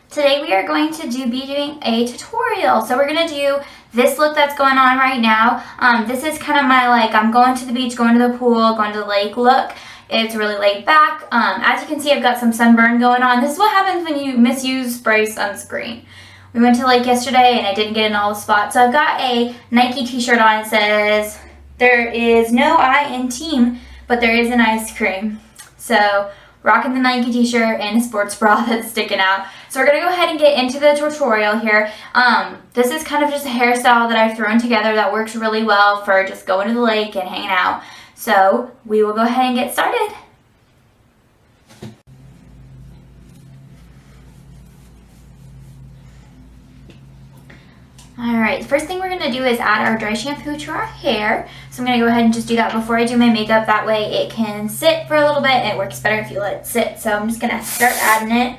Today we are going to be doing a tutorial. So we're going to do this look that's going on right now. This is kind of my I'm going to the beach, going to the pool, going to the lake look. It's really laid back. As you can see, I've got some sunburn going on. This is what happens when you misuse spray sunscreen. We went to the lake yesterday and I didn't get in all the spots. So I've got a Nike t-shirt on. It says, "There is no I in team, but there is an ice cream." So rocking the Nike t-shirt and a sports bra that's sticking out. So we're gonna go ahead and get into the tutorial here. This is kind of just a hairstyle that I've thrown together that works really well for just going to the lake and hanging out. So we will go ahead and get started. Alright, the first thing we're going to do is add our dry shampoo to our hair. So I'm going to go ahead and just do that before I do my makeup. That way it can sit for a little bit and it works better if you let it sit. So I'm just going to start adding it.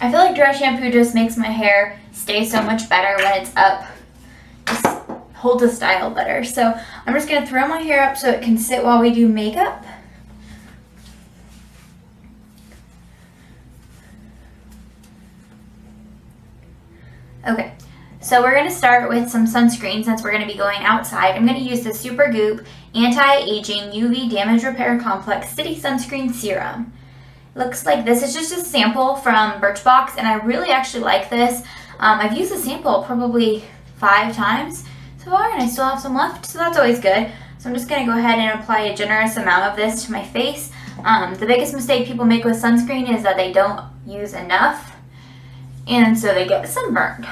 I feel like dry shampoo just makes my hair stay so much better when it's up. Just holds the style better. So I'm just going to throw my hair up so it can sit while we do makeup. Okay, so we're going to start with some sunscreen since we're going to be going outside. I'm going to use the Supergoop Anti-Aging UV Damage Repair Complex City Sunscreen Serum. It looks like this is just a sample from Birchbox, and I really actually like this. I've used the sample probably 5 times so far, and I still have some left, so that's always good. So I'm just going to go ahead and apply a generous amount of this to my face. The biggest mistake people make with sunscreen is that they don't use enough, and so they get sunburned.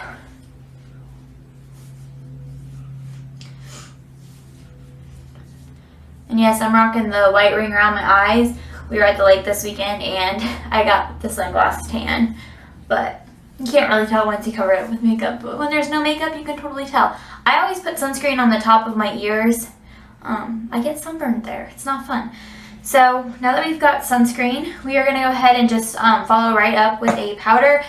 And yes, I'm rocking the white ring around my eyes. We were at the lake this weekend and I got the sunglass tan. But you can't really tell once you cover it with makeup. But when there's no makeup, you can totally tell. I always put sunscreen on the top of my ears. I get sunburned there. It's not fun. So now that we've got sunscreen, we are going to go ahead and just follow right up with a powder.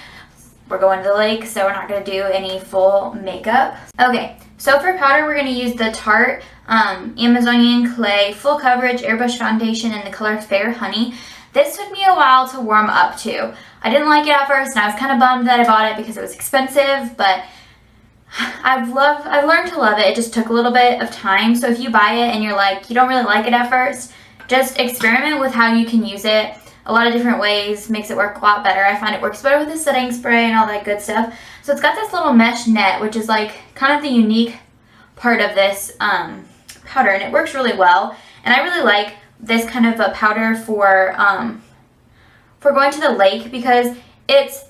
We're going to the lake, so we're not going to do any full makeup. Okay, so for powder, we're going to use the Tarte Amazonian Clay Full Coverage Airbrush Foundation in the color Fair Honey. This took me a while to warm up to. I didn't like it at first, and I was kind of bummed that I bought it because it was expensive, but I've learned to love it. It just took a little bit of time, so if you buy it and you're like, you don't really like it at first, just experiment with how you can use it. A lot of different ways makes it work a lot better. I find it works better with the setting spray and all that good stuff. So it's got this little mesh net, which is like kind of the unique part of this powder, and it works really well. And I really like this kind of a powder for going to the lake because it's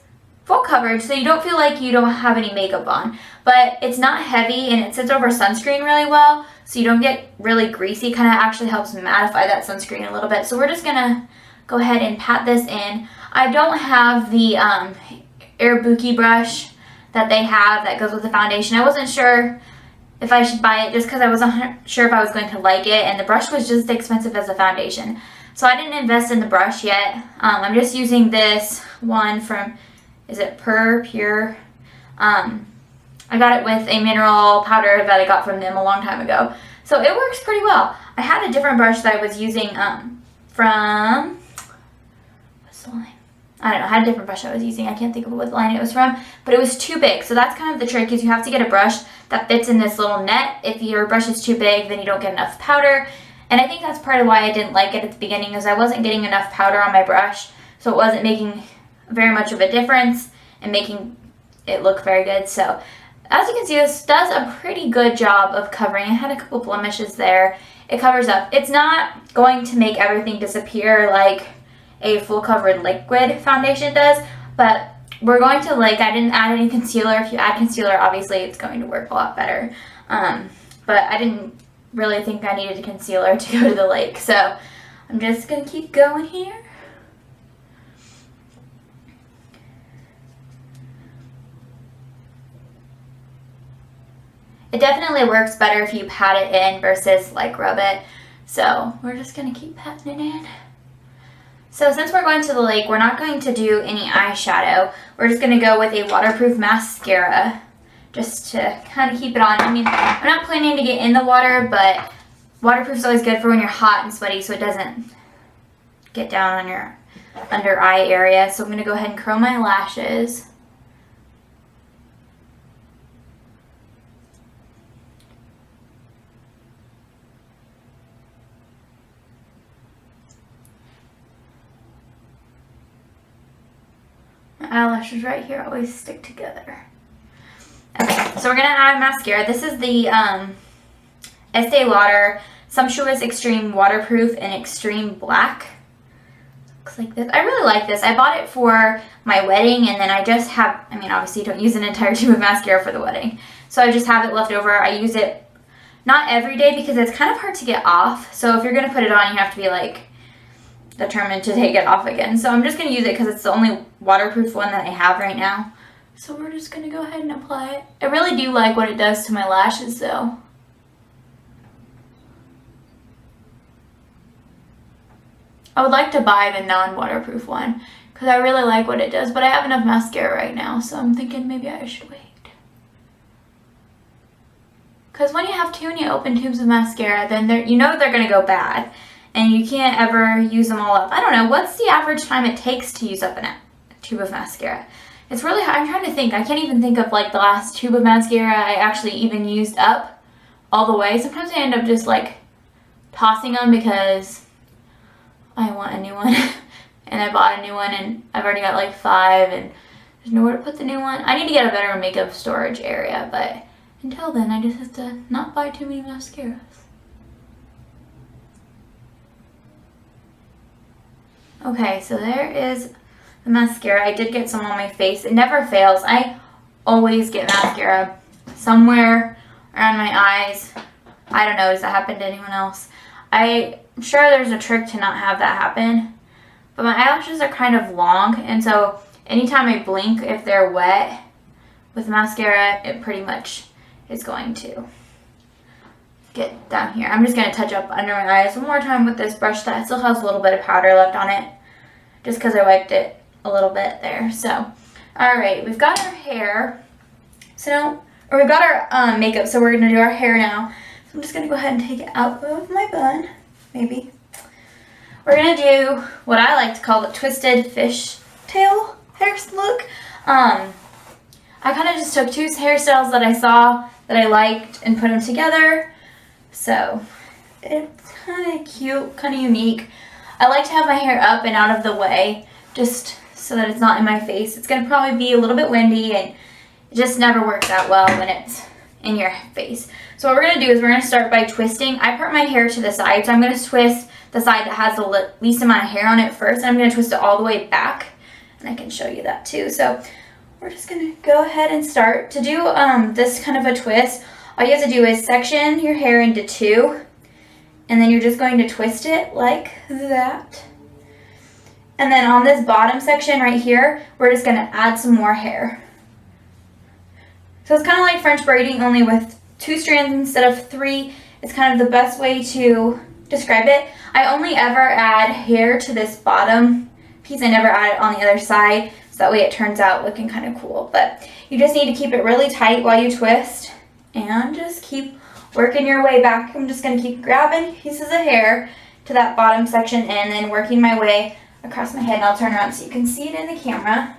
full coverage, so you don't feel like you don't have any makeup on. But it's not heavy and it sits over sunscreen really well, so you don't get really greasy. Kind of actually helps mattify that sunscreen a little bit. So we're just gonna go ahead and pat this in. I don't have the Air Buki brush that they have that goes with the foundation. I wasn't sure if I should buy it just because I wasn't sure if I was going to like it, and the brush was just as expensive as the foundation. So I didn't invest in the brush yet. I'm just using this one from, is it Pure? I got it with a mineral powder that I got from them a long time ago. So it works pretty well. I had a different brush that I was using from, what's the line? I don't know, I had a different brush I was using. I can't think of what line it was from, but it was too big. So that's kind of the trick, is you have to get a brush that fits in this little net. If your brush is too big, then you don't get enough powder. And I think that's part of why I didn't like it at the beginning, is I wasn't getting enough powder on my brush. So it wasn't making very much of a difference and making it look very good. So as you can see, this does a pretty good job of covering. I had a couple blemishes there. It covers up. It's not going to make everything disappear like a full covered liquid foundation does, but we're going to I didn't add any concealer. If you add concealer, obviously it's going to work a lot better. But I didn't really think I needed a concealer to go to the lake, so I'm just going to keep going here. It definitely works better if you pat it in versus rub it. So we're just going to keep patting it in. So since we're going to the lake, we're not going to do any eyeshadow. We're just going to go with a waterproof mascara just to kind of keep it on. I mean, I'm not planning to get in the water, but waterproof is always good for when you're hot and sweaty so it doesn't get down on your under eye area. So I'm going to go ahead and curl my lashes. My eyelashes right here always stick together. Okay, so we're going to add mascara. This is the Estee Lauder Sumptuous Extreme Waterproof in Extreme Black. Looks like this. I really like this. I bought it for my wedding, and then I just have, I mean, obviously you don't use an entire tube of mascara for the wedding. So I just have it left over. I use it not every day because it's kind of hard to get off. So if you're going to put it on, you have to be like determined to take it off again. So I'm just going to use it because it's the only waterproof one that I have right now. So we're just going to go ahead and apply it. I really do like what it does to my lashes though. I would like to buy the non-waterproof one because I really like what it does, but I have enough mascara right now, so I'm thinking maybe I should wait. Because when you have too many open tubes of mascara, then you know they're going to go bad, and you can't ever use them all up. I don't know, what's the average time it takes to use up a tube of mascara? It's really hard. I'm trying to think. I can't even think of like the last tube of mascara I actually even used up all the way. Sometimes I end up just like tossing them because I want a new one and I bought a new one and I've already got like 5 and there's nowhere to put the new one. I need to get a better makeup storage area, but until then I just have to not buy too many mascaras. Okay, so there is the mascara. I did get some on my face. It never fails. I always get mascara somewhere around my eyes. I don't know, does that happen to anyone else? I'm sure there's a trick to not have that happen, but my eyelashes are kind of long, and so anytime I blink, if they're wet with mascara, it pretty much is going to get down here. I'm just going to touch up under my eyes one more time with this brush that still has a little bit of powder left on it, just because I wiped it a little bit there. So, alright, we've got our hair, we've got our makeup, so we're going to do our hair now. I'm just going to go ahead and take it out of my bun, maybe. We're going to do what I like to call the twisted fishtail hair look. I kind of just took 2 hairstyles that I saw that I liked and put them together. So it's kind of cute, kind of unique. I like to have my hair up and out of the way just so that it's not in my face. It's going to probably be a little bit windy and it just never works out well when it's in your face. So what we're going to do is we're going to start by twisting. I part my hair to the side, so I'm going to twist the side that has the least amount of hair on it first, and I'm going to twist it all the way back, and I can show you that too. So we're just going to go ahead and start. To do this kind of a twist, all you have to do is section your hair into 2, and then you're just going to twist it like that. And then on this bottom section right here, we're just going to add some more hair. So it's kind of like French braiding, only with 2 strands instead of 3. It's kind of the best way to describe it. I only ever add hair to this bottom piece. I never add it on the other side, so that way it turns out looking kind of cool. But you just need to keep it really tight while you twist and just keep working your way back. I'm just going to keep grabbing pieces of hair to that bottom section and then working my way across my head. And I'll turn around so you can see it in the camera.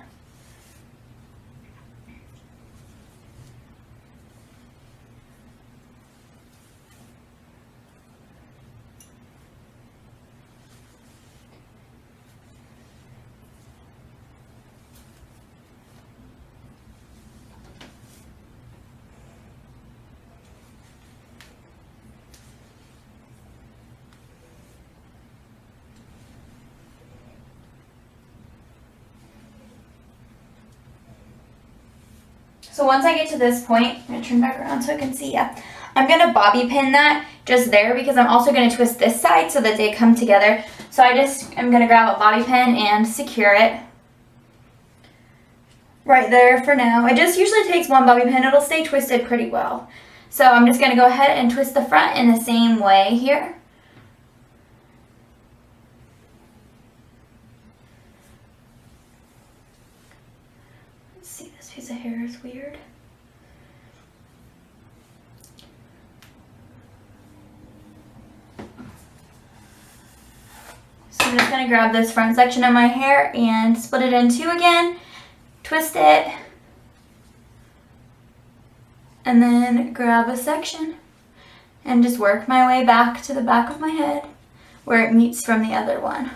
So once I get to this point, I'm going to turn back around so I can see ya. I'm going to bobby pin that just there because I'm also going to twist this side so that they come together. So I'm going to grab a bobby pin and secure it right there for now. It just usually takes 1 bobby pin. It'll stay twisted pretty well. So I'm just going to go ahead and twist the front in the same way here. This piece of hair is weird. So I'm just going to grab this front section of my hair and split it in two again, twist it, and then grab a section and just work my way back to the back of my head where it meets from the other one.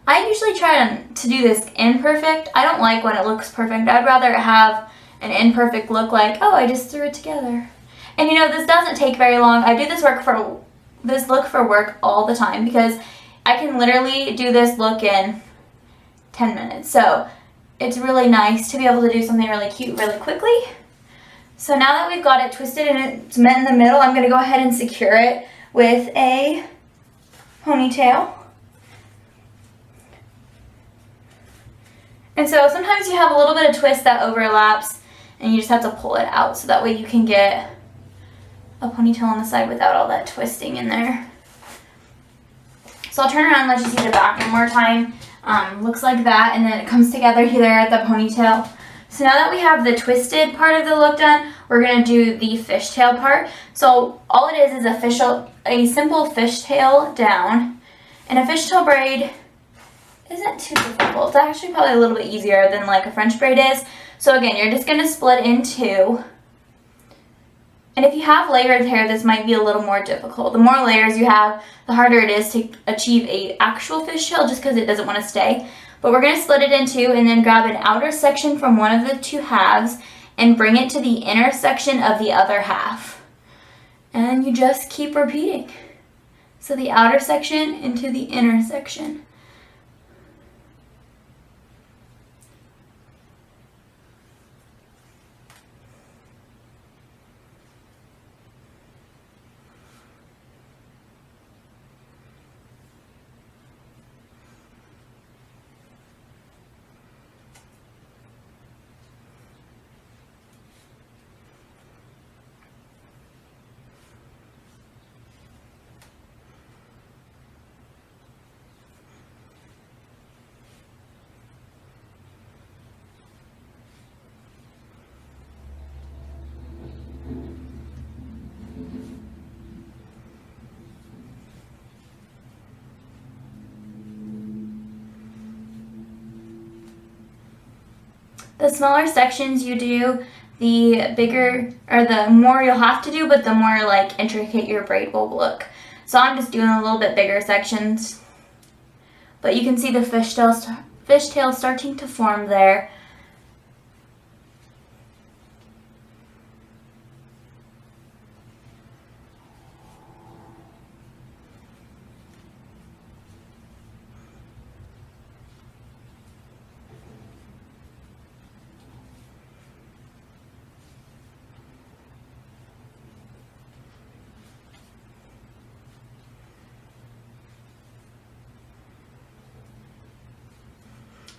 I usually try to do this imperfect. I don't like when it looks perfect. I'd rather have an imperfect look like, oh, I just threw it together. And you know, this doesn't take very long. I do this look for work all the time because I can literally do this look in 10 minutes. So it's really nice to be able to do something really cute really quickly. So now that we've got it twisted and it's met in the middle, I'm going to go ahead and secure it with a ponytail. And so sometimes you have a little bit of twist that overlaps and you just have to pull it out so that way you can get a ponytail on the side without all that twisting in there. So I'll turn around and let you see the back one more time. Looks like that, and then it comes together here at the ponytail. So now that we have the twisted part of the look done, we're going to do the fishtail part. So all it is a simple fishtail down, and a fishtail braid isn't too difficult. It's actually probably a little bit easier than like a French braid is. So again, you're just going to split in two. And if you have layered hair, this might be a little more difficult. The more layers you have, the harder it is to achieve an actual fishtail just because it doesn't want to stay. But we're going to split it in two and then grab an outer section from one of the two halves and bring it to the inner section of the other half. And you just keep repeating. So the outer section into the inner section. The smaller sections you do, the bigger, or the more you'll have to do, but the more like intricate your braid will look. So I'm just doing a little bit bigger sections. But you can see the fishtail starting to form there.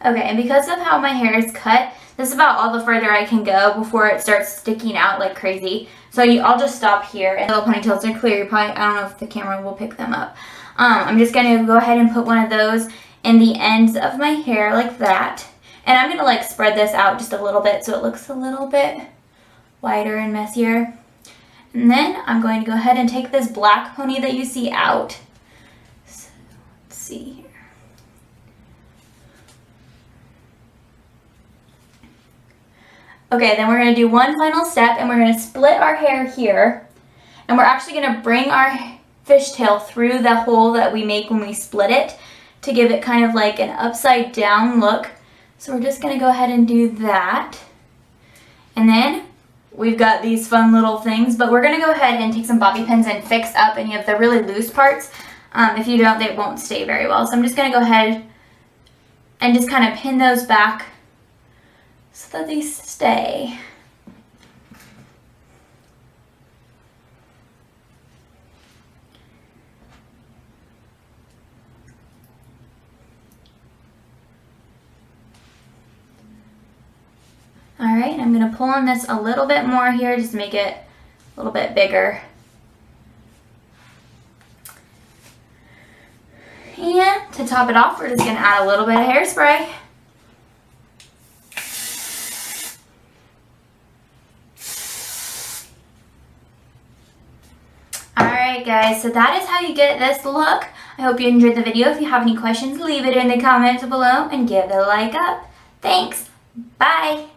Okay, and because of how my hair is cut, this is about all the further I can go before it starts sticking out like crazy. So I'll just stop here. And little ponytails are clear. I don't know if the camera will pick them up. I'm just going to go ahead and put one of those in the ends of my hair like that. And I'm going to like spread this out just a little bit so it looks a little bit wider and messier. And then I'm going to go ahead and take this black pony that you see out. So let's see here. Okay, then we're going to do one final step and we're going to split our hair here. And we're actually going to bring our fishtail through the hole that we make when we split it to give it kind of like an upside down look. So we're just going to go ahead and do that. And then we've got these fun little things, but we're going to go ahead and take some bobby pins and fix up any of the really loose parts. If you don't, they won't stay very well. So I'm just going to go ahead and just kind of pin those back so that they stay. All right, I'm going to pull on this a little bit more here just to make it a little bit bigger. And to top it off, we're just going to add a little bit of hairspray. Alright guys, so that is how you get this look. I hope you enjoyed the video. If you have any questions, leave it in the comments below and give it a like up. Thanks. Bye.